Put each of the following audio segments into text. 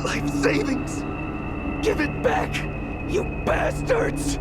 life savings! Give it back, you bastards!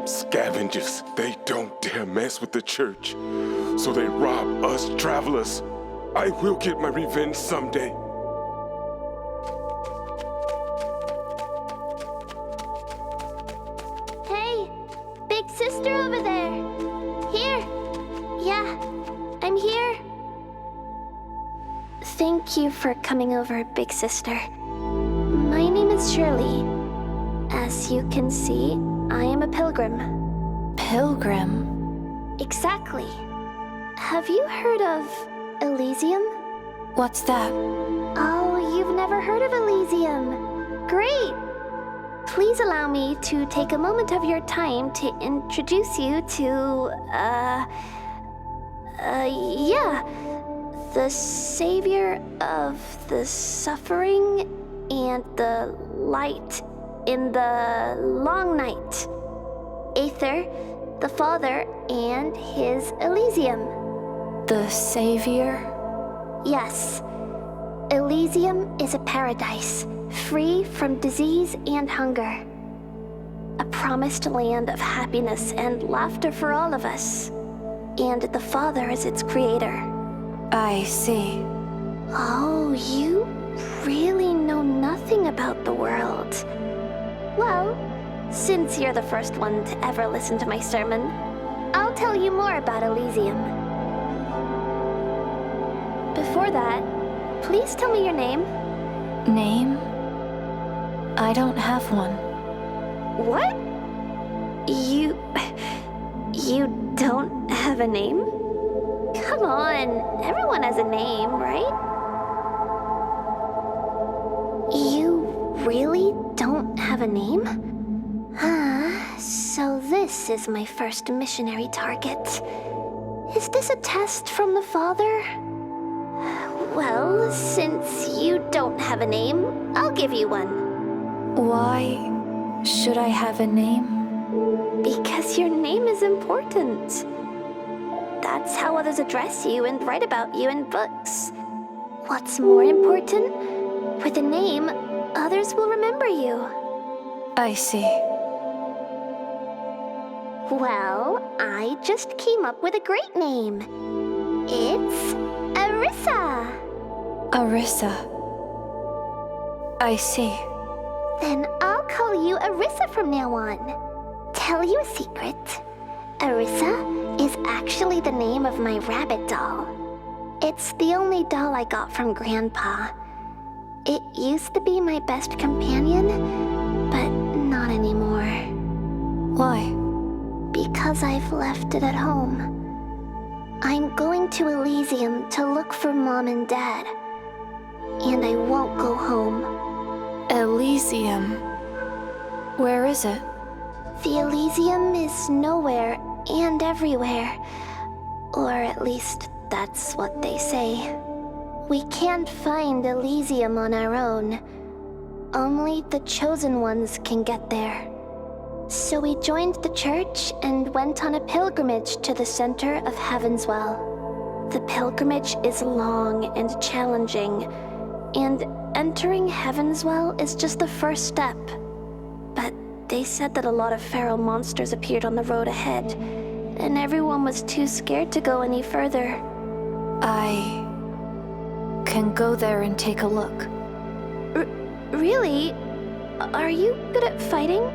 Scavengers, they don't dare mess with the church. So they rob us travelers. I will get my revenge someday. Hey, big sister over there. Here. Yeah, I'm here. Thank you for coming over, big sister. My name is name's Shirley. As you can see, I am a pilgrim. Pilgrim? Exactly. Have you heard of Elysium? What's that? Oh, you've never heard of Elysium. Great! Please allow me to take a moment of your time to introduce you to, the savior of the suffering and the light in the long night. Aether, the Father, and his Elysium. The savior? Yes. Elysium is a paradise, free from disease and hunger. A promised land of happiness and laughter for all of us. And the Father is its creator. I see. Oh, you really know nothing about the world. Well, since you're the first one to ever listen to my sermon, I'll tell you more about Elysium. Before that, please tell me your name. Name? I don't have one. What? You don't have a name? Come on, everyone has a name, right? You really don't have a name? So this is my first missionary target. Is this a test from the Father? Well, since you don't have a name, I'll give you one. Why should I have a name? Because your name is important. That's how others address you and write about you in books. What's more important? With a name, others will remember you. I see. Well, I just came up with a great name. It's Arrisa. Arrisa. I see. Then I'll call you Arrisa from now on. Tell you a secret. Arrisa is actually the name of my rabbit doll. It's the only doll I got from Grandpa. It used to be my best companion, but not anymore. Why? Because I've left it at home. I'm going to Elysium to look for Mom and Dad. And I won't go home. Elysium. Where is it? The Elysium is nowhere and everywhere. Or at least that's what they say. We can't find Elysium on our own. Only the chosen ones can get there. So we joined the church and went on a pilgrimage to the center of Havenswell. The pilgrimage is long and challenging, and entering Havenswell is just the first step. But they said that a lot of feral monsters appeared on the road ahead, and everyone was too scared to go any further. I can go there and take a look. Really? Are you good at fighting?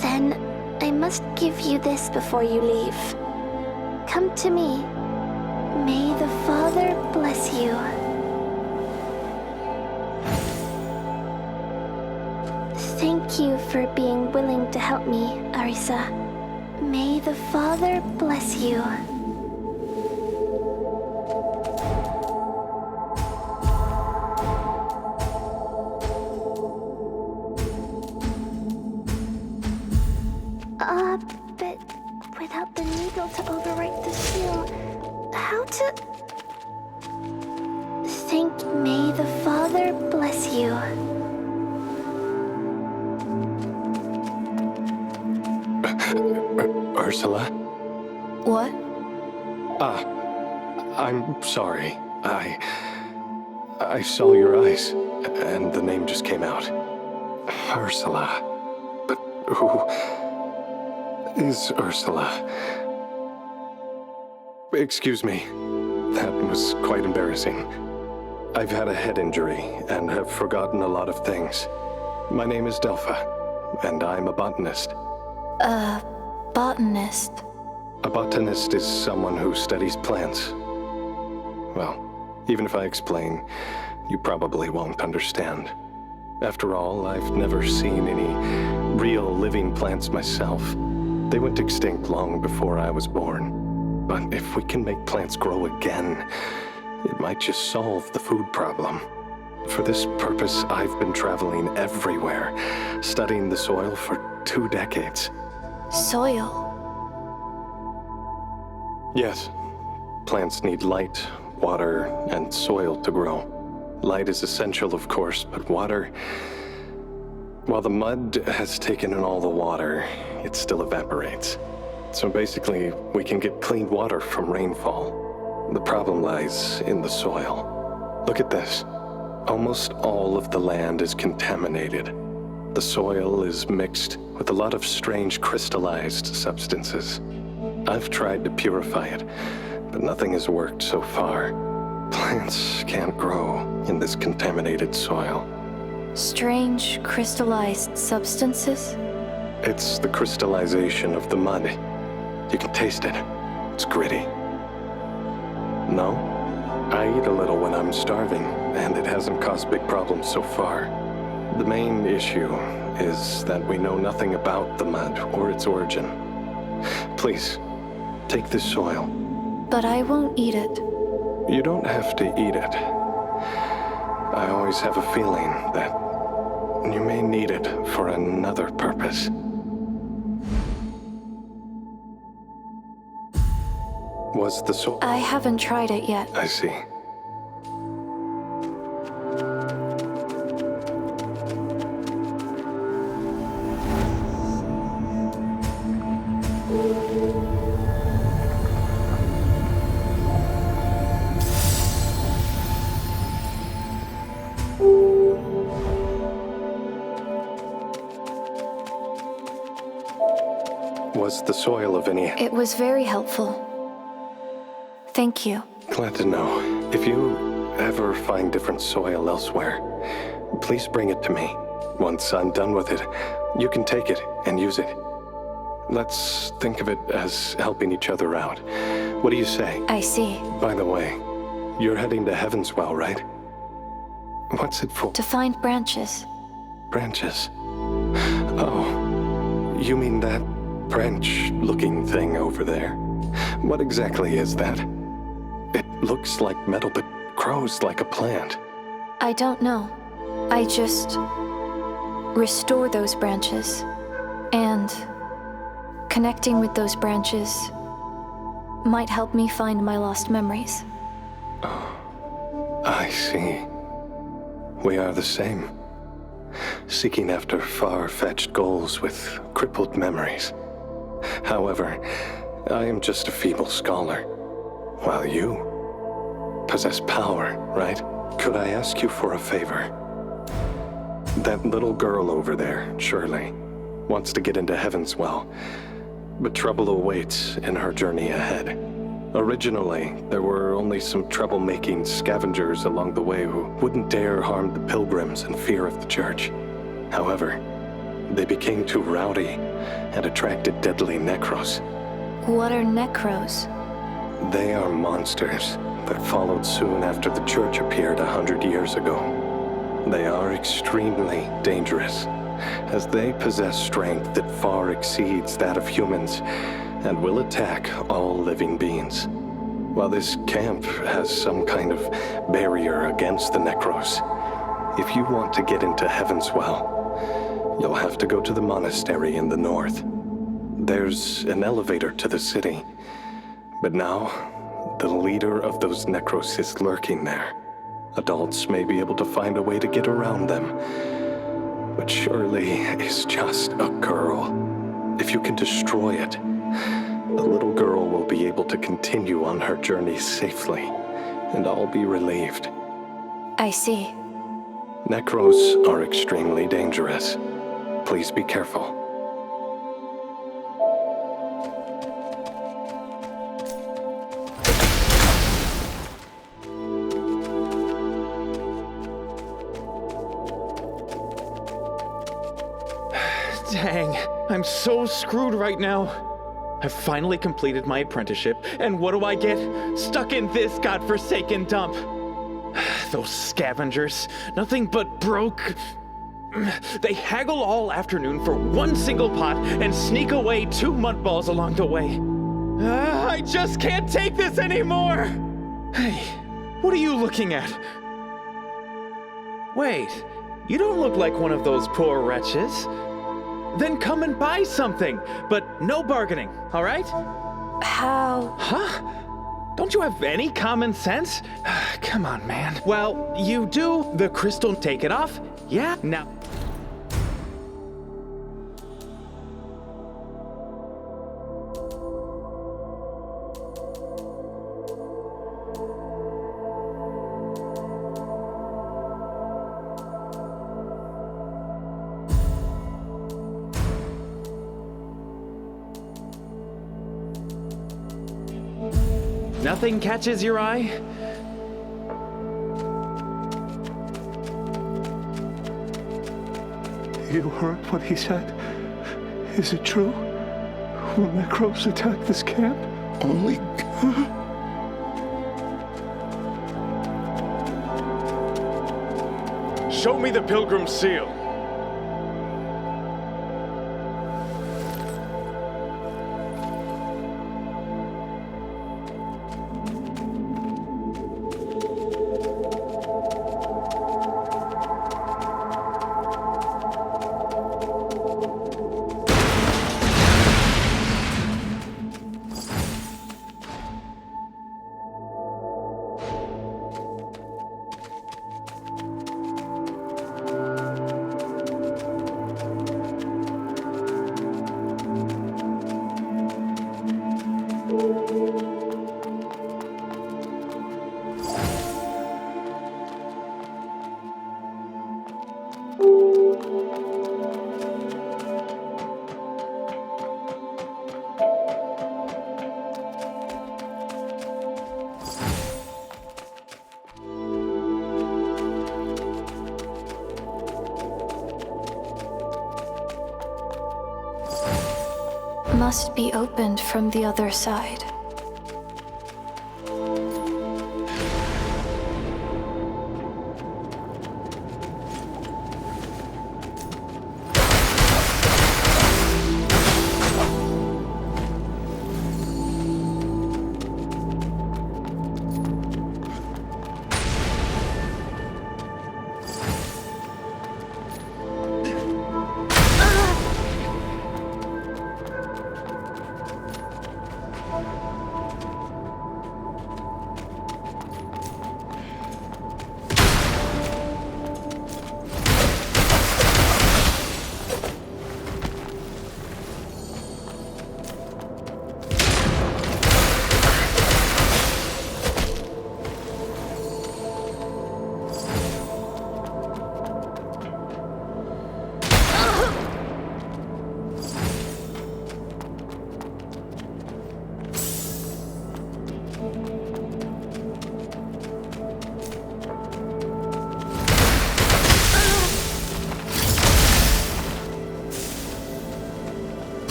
Then I must give you this before you leave. Come to me. May the Father bless you. Thank you for being willing to help me, Arrisa. May the Father bless you. But without the needle to overwrite the seal, how to... May the Father bless you. Ursula? What? I'm sorry. I saw your eyes, and the name just came out. Ursula. But who is Ursula? Excuse me. That was quite embarrassing. I've had a head injury and have forgotten a lot of things. My name is Delpha, and I'm a botanist. A botanist? A botanist is someone who studies plants. Well, even if I explain, you probably won't understand. After all, I've never seen any real living plants myself. They went extinct long before I was born. But if we can make plants grow again, it might just solve the food problem. For this purpose, I've been traveling everywhere, studying the soil for 2 decades. Soil? Yes. Plants need light, water, and soil to grow. Light is essential, of course, but water... While the mud has taken in all the water, it still evaporates. So basically, we can get clean water from rainfall. The problem lies in the soil. Look at this. Almost all of the land is contaminated. The soil is mixed with a lot of strange crystallized substances. I've tried to purify it, but nothing has worked so far. Plants can't grow in this contaminated soil. Strange crystallized substances? It's the crystallization of the mud. You can taste it. It's gritty. No? I eat a little when I'm starving, and it hasn't caused big problems so far. The main issue is that we know nothing about the mud or its origin. Please, take this soil. But I won't eat it. You don't have to eat it. I always have a feeling that you may need it for another purpose. Was the soil... I haven't tried it yet. I see. Was the soil of any... It was very helpful. Thank you. Glad to know. If you ever find different soil elsewhere, please bring it to me. Once I'm done with it, you can take it and use it. Let's think of it as helping each other out. What do you say? I see. By the way, you're heading to Havenswell, right? What's it for? To find branches. Branches? Oh, you mean that branch-looking thing over there? What exactly is that? It looks like metal, but grows like a plant. I don't know. I just restore those branches. And connecting with those branches might help me find my lost memories. I see. We are the same. Seeking after far-fetched goals with crippled memories. However, I am just a feeble scholar, while you possess power, right? Could I ask you for a favor? That little girl over there, Shirley, wants to get into Havenswell, but trouble awaits in her journey ahead. Originally, there were only some troublemaking scavengers along the way who wouldn't dare harm the pilgrims in fear of the church. However, they became too rowdy and attracted deadly necros. What are necros? They are monsters that followed soon after the church appeared 100 years ago. They are extremely dangerous, as they possess strength that far exceeds that of humans and will attack all living beings. While this camp has some kind of barrier against the necros, if you want to get into Havenswell, you'll have to go to the monastery in the north. There's an elevator to the city, but now the leader of those necros is lurking there. Adults may be able to find a way to get around them, but Shirley is just a girl. If you can destroy it, the little girl will be able to continue on her journey safely, and I'll be relieved. I see. Necros are extremely dangerous. Please be careful. Dang, I'm so screwed right now. I've finally completed my apprenticeship, and what do I get? Stuck in this godforsaken dump. Those scavengers, nothing but broke... They haggle all afternoon for one single pot and sneak away 2 mud balls along the way. I just can't take this anymore! Hey, what are you looking at? Wait, you don't look like one of those poor wretches. Then come and buy something, but no bargaining, all right? How? Huh? Don't you have any common sense? Come on, man. Well, you do. The crystal, take it off. Yeah, now. Nothing catches your eye? You heard what he said? Is it true? Will Necros attack this camp? Only Show me the pilgrim seal. Must be opened from the other side.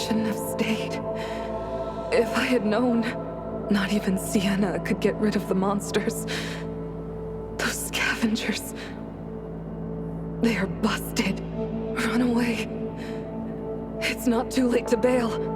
shouldn't have stayed. If I had known, not even Sienna could get rid of the monsters. Those scavengers. They are busted. Run away. It's not too late to bail.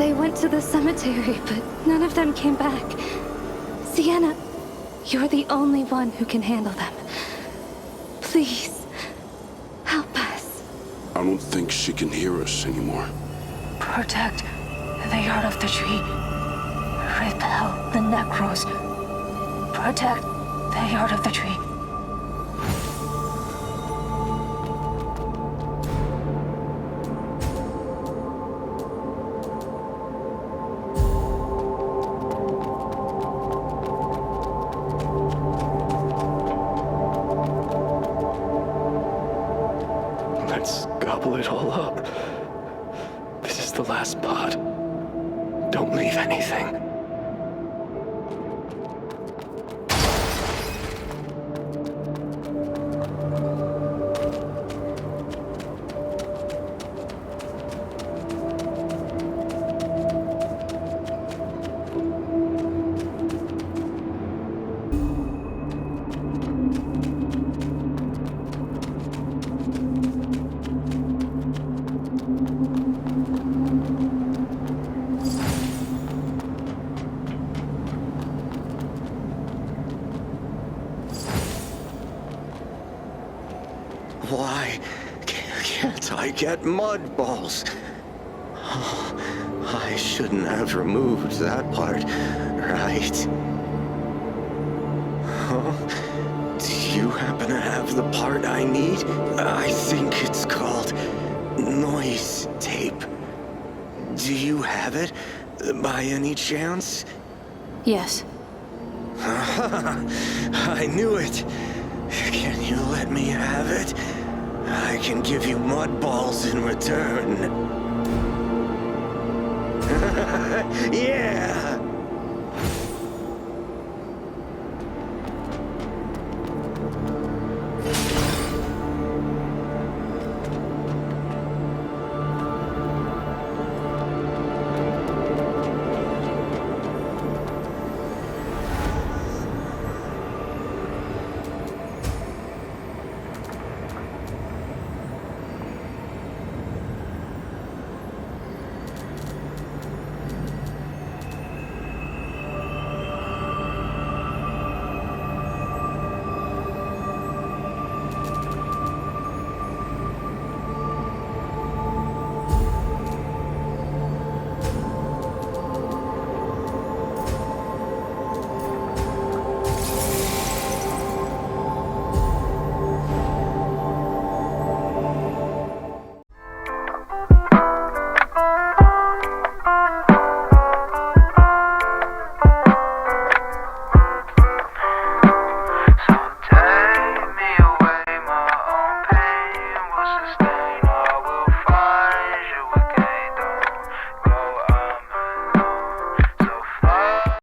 They went to the cemetery, but none of them came back. Sienna, you're the only one who can handle them. Please, help us. I don't think she can hear us anymore. Protect the yard of the tree. Repel the necros. Protect the yard of the tree. Let's gobble it all up. This is the last pot. Don't leave anything. Why can't I get mud balls? Oh, I shouldn't have removed that part, right? Huh? Do you happen to have the part I need? I think it's called noise tape. Do you have it, by any chance? Yes. I knew it. Can you let me have it? I can give you mud balls in return. Yeah!